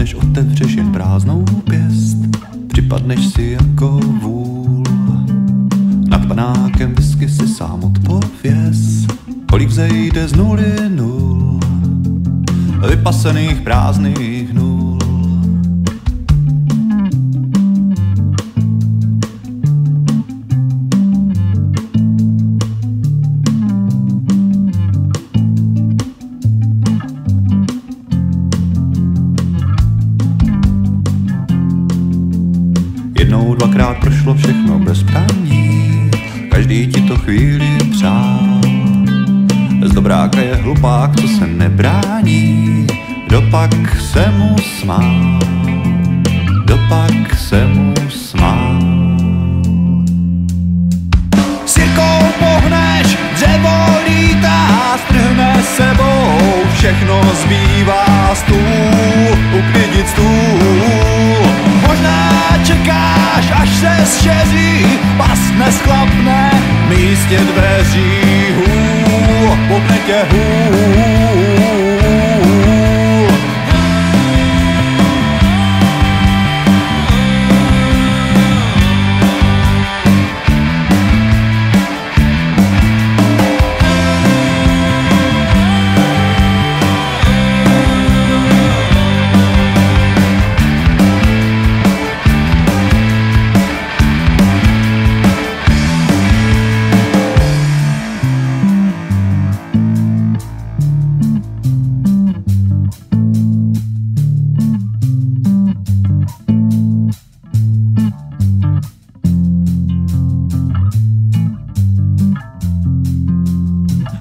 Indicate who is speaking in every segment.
Speaker 1: než otevřeš jen prázdnou pěst, připadneš si jako vůl. Nad panákem whisky si sám odpověz, kolik vzejde z nuly nul, vypasených prázdných nul. Jednou, dvakrát prošlo všechno bez praní, každý ti to chvíli přál. Z dobráka je hlupák, co se nebrání, dopak se mu smál, dopak se mu smál. S Jirkou pohneš, dřevo lítá, strhne sebou, všechno zbývá stůl, uklidit stůl. Možná čekáš, až se zšeří, pas nesklapne, místě dveří, popne tě hůl.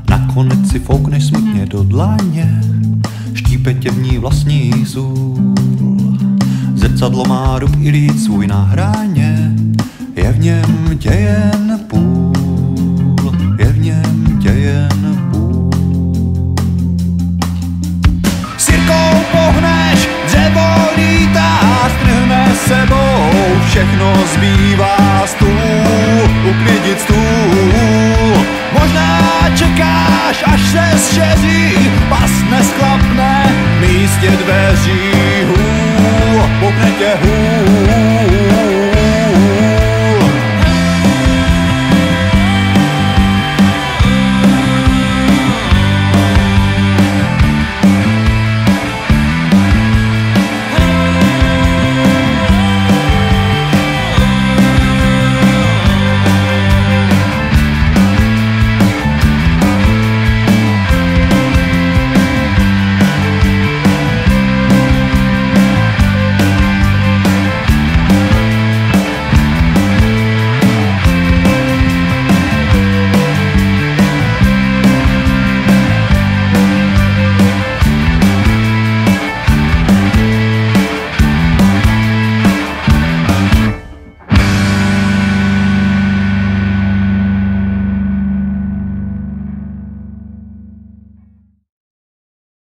Speaker 1: Nakonec si foukneš smutně do dlaně, štípe tě v ní vlastní zůl. Zrcadlo má rub i lít svůj na hraně, je v něm tě jen půl, je v něm tě jen půl. S Jirkou pohneš, dřevo lítá, strhne sebou, všechno zbývá stůl, uklidit stůl. Možná čekáš, až se zšeří, pas nesklapne, místě dveří.